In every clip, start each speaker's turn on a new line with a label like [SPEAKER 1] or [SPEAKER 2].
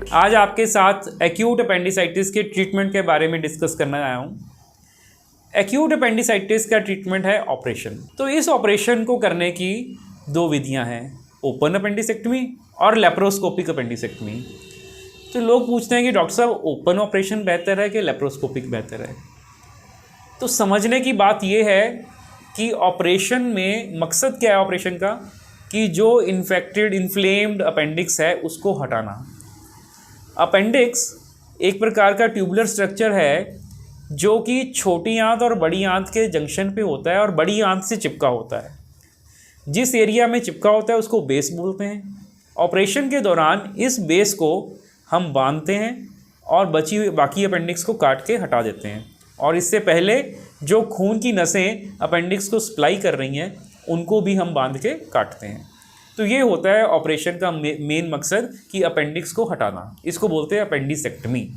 [SPEAKER 1] आज आपके साथ एक्यूट अपेंडिसाइटिस के ट्रीटमेंट के बारे में डिस्कस करना आया हूँ। एक्यूट अपेंडिसाइटिस का ट्रीटमेंट है ऑपरेशन। तो इस ऑपरेशन को करने की दो विधियाँ हैं, ओपन अपेंडिसेक्टमी और लेप्रोस्कोपिक अपेंडिसेक्टमी। तो लोग पूछते हैं कि डॉक्टर साहब ओपन ऑपरेशन बेहतर है कि लेप्रोस्कोपिक बेहतर है। तो समझने की बात यह है कि ऑपरेशन में मकसद क्या है ऑपरेशन का, कि जो इन्फेक्टेड इन्फ्लेम्ड अपेंडिक्स है उसको हटाना। अपेंडिक्स एक प्रकार का ट्यूबुलर स्ट्रक्चर है जो कि छोटी आंत और बड़ी आंत के जंक्शन पे होता है और बड़ी आंत से चिपका होता है। जिस एरिया में चिपका होता है उसको बेस बोलते हैं। ऑपरेशन के दौरान इस बेस को हम बांधते हैं और बाकी अपेंडिक्स को काट के हटा देते हैं, और इससे पहले जो खून की नसें अपेंडिक्स को सप्लाई कर रही हैं उनको भी हम बांध के काटते हैं। तो ये होता है ऑपरेशन का मेन मकसद, कि अपेंडिक्स को हटाना। इसको बोलते हैं अपेंडिसेक्टमी।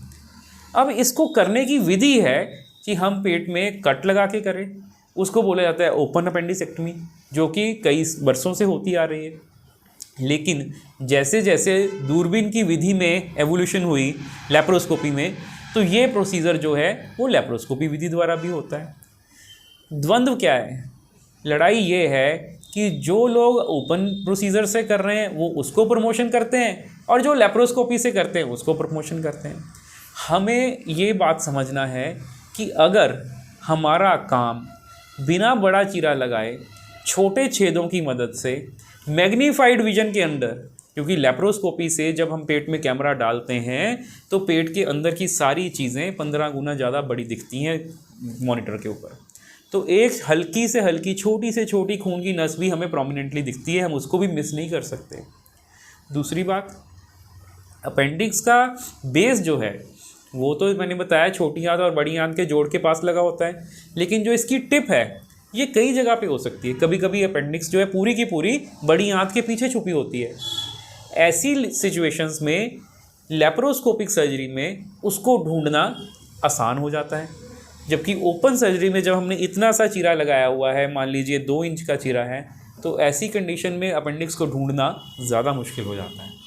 [SPEAKER 1] अब इसको करने की विधि है कि हम पेट में कट लगा के करें, उसको बोला जाता है ओपन अपेंडिसेक्टमी, जो कि कई वर्षों से होती आ रही है। लेकिन जैसे जैसे दूरबीन की विधि में एवोल्यूशन हुई लेप्रोस्कोपी में, तो ये प्रोसीजर जो है वो लेप्रोस्कोपी विधि द्वारा भी होता है। द्वंद्व क्या है, लड़ाई ये है कि जो लोग ओपन प्रोसीजर से कर रहे हैं वो उसको प्रमोशन करते हैं, और जो लेप्रोस्कोपी से करते हैं उसको प्रमोशन करते हैं। हमें ये बात समझना है कि अगर हमारा काम बिना बड़ा चीरा लगाए छोटे छेदों की मदद से मैग्नीफाइड विजन के अंदर, क्योंकि लेप्रोस्कोपी से जब हम पेट में कैमरा डालते हैं तो पेट के अंदर की सारी चीज़ें 15 गुना ज़्यादा बड़ी दिखती हैं मॉनिटर के ऊपर। तो एक हल्की से हल्की छोटी से छोटी खून की नस भी हमें प्रोमिनेंटली दिखती है, हम उसको भी मिस नहीं कर सकते। दूसरी बात, अपेंडिक्स का बेस जो है वो तो मैंने बताया छोटी आंत और बड़ी आंत के जोड़ के पास लगा होता है, लेकिन जो इसकी टिप है ये कई जगह पे हो सकती है। कभी कभी अपेंडिक्स जो है पूरी की पूरी बड़ी आंत के पीछे छुपी होती है। ऐसी सिचुएशंस में लेप्रोस्कोपिक सर्जरी में उसको ढूंढना आसान हो जाता है, जबकि ओपन सर्जरी में जब हमने इतना सा चीरा लगाया हुआ है, मान लीजिए 2 इंच का चीरा है, तो ऐसी कंडीशन में अपेंडिक्स को ढूंढना ज़्यादा मुश्किल हो जाता है।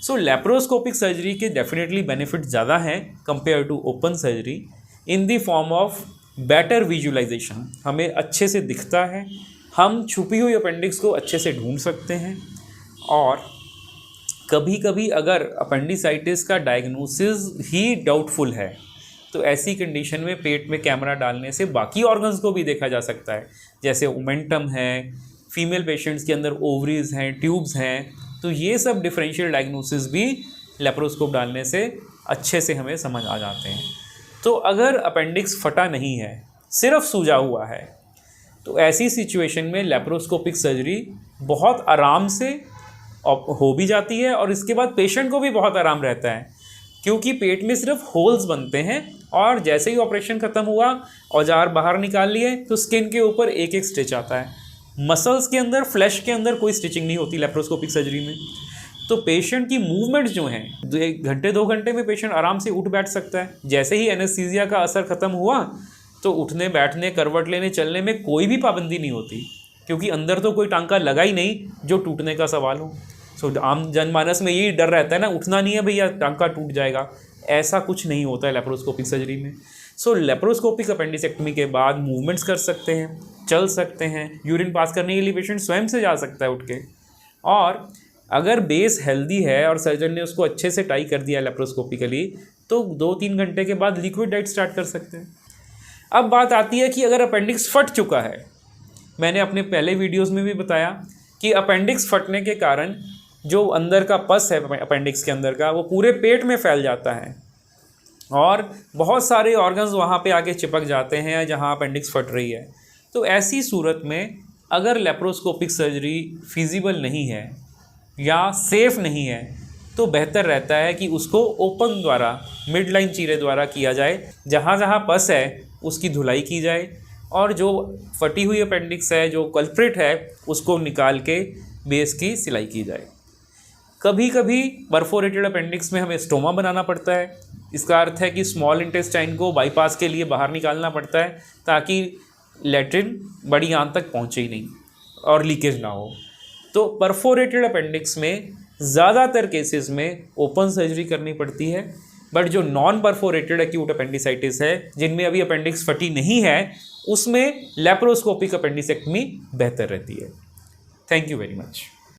[SPEAKER 1] सो लेप्रोस्कोपिक सर्जरी के डेफिनेटली बेनिफिट ज़्यादा हैं compare to open surgery in the form of better visualisation. हमें अच्छे से दिखता है, हम छुपी हुई अपेंडिक्स को अच्छे से ढूंढ सकते हैं, और कभी कभी अगर अपेंडिसाइटिस का डायग्नोसिस ही डाउटफुल है तो ऐसी कंडीशन में पेट में कैमरा डालने से बाकी ऑर्गन्स को भी देखा जा सकता है, जैसे ओमेंटम है, फीमेल पेशेंट्स के अंदर ओवरीज हैं, ट्यूब्स हैं। तो ये सब डिफरेंशियल डायग्नोसिस भी लेप्रोस्कोप डालने से अच्छे से हमें समझ आ जाते हैं। तो अगर अपेंडिक्स फटा नहीं है, सिर्फ सूजा हुआ है, तो ऐसी सिचुएशन में लेप्रोस्कोपिक सर्जरी बहुत आराम से हो भी जाती है, और इसके बाद पेशेंट को भी बहुत आराम रहता है, क्योंकि पेट में सिर्फ होल्स बनते हैं और जैसे ही ऑपरेशन ख़त्म हुआ, औजार बाहर निकाल लिए, तो स्किन के ऊपर एक एक स्टिच आता है। मसल्स के अंदर, फ्लैश के अंदर कोई स्टिचिंग नहीं होती लेप्रोस्कोपिक सर्जरी में। तो पेशेंट की मूवमेंट्स जो हैं, 1 घंटे 2 घंटे में पेशेंट आराम से उठ बैठ सकता है। जैसे ही एनेस्थीसिया का असर ख़त्म हुआ तो उठने बैठने, करवट लेने, चलने में कोई भी पाबंदी नहीं होती, क्योंकि अंदर तो कोई टांका लगा ही नहीं जो टूटने का सवाल हो। सो आम जनमानस में यही डर रहता है ना, उठना नहीं है भैया, टांका टूट जाएगा। ऐसा कुछ नहीं होता है लेप्रोस्कोपिक सर्जरी में। सो लेप्रोस्कोपिक अपेंडिसेक्टमी के बाद मूवमेंट्स कर सकते हैं, चल सकते हैं, यूरिन पास करने के लिए पेशेंट स्वयं से जा सकता है उठ के। और अगर बेस हेल्दी है और सर्जन ने उसको अच्छे से टाई कर दिया लेप्रोस्कोपिकली, तो 2-3 घंटे के बाद लिक्विड डाइट स्टार्ट कर सकते हैं। अब बात आती है कि अगर अपेंडिक्स फट चुका है, मैंने अपने पहले वीडियोज़ में भी बताया कि अपेंडिक्स फटने के कारण जो अंदर का पस है अपेंडिक्स के अंदर का, वो पूरे पेट में फैल जाता है और बहुत सारे ऑर्गन्स वहाँ पे आके चिपक जाते हैं जहाँ अपेंडिक्स फट रही है। तो ऐसी सूरत में अगर लेप्रोस्कोपिक सर्जरी फिजिबल नहीं है या सेफ़ नहीं है, तो बेहतर रहता है कि उसको ओपन द्वारा, मिड लाइन चीरे द्वारा किया जाए। जहाँ जहाँ पस है उसकी धुलाई की जाए, और जो फटी हुई अपेंडिक्स है, जो कल्प्रिट है, उसको निकाल के बेस की सिलाई की जाए। कभी कभी परफोरेटेड अपेंडिक्स में हमें स्टोमा बनाना पड़ता है। इसका अर्थ है कि स्मॉल इंटेस्टाइन को बाईपास के लिए बाहर निकालना पड़ता है, ताकि लैट्रिन बड़ी आंत तक पहुँचे ही नहीं और लीकेज ना हो। तो परफोरेटेड अपेंडिक्स में ज़्यादातर केसेस में ओपन सर्जरी करनी पड़ती है, बट जो नॉन परफोरेटेड एक्यूट अपेंडिसाइटिस है, जिनमें अभी अपेंडिक्स फटी नहीं है, उसमें लेप्रोस्कोपिक अपेंडिसेक्टमी बेहतर रहती है। Thank you very much.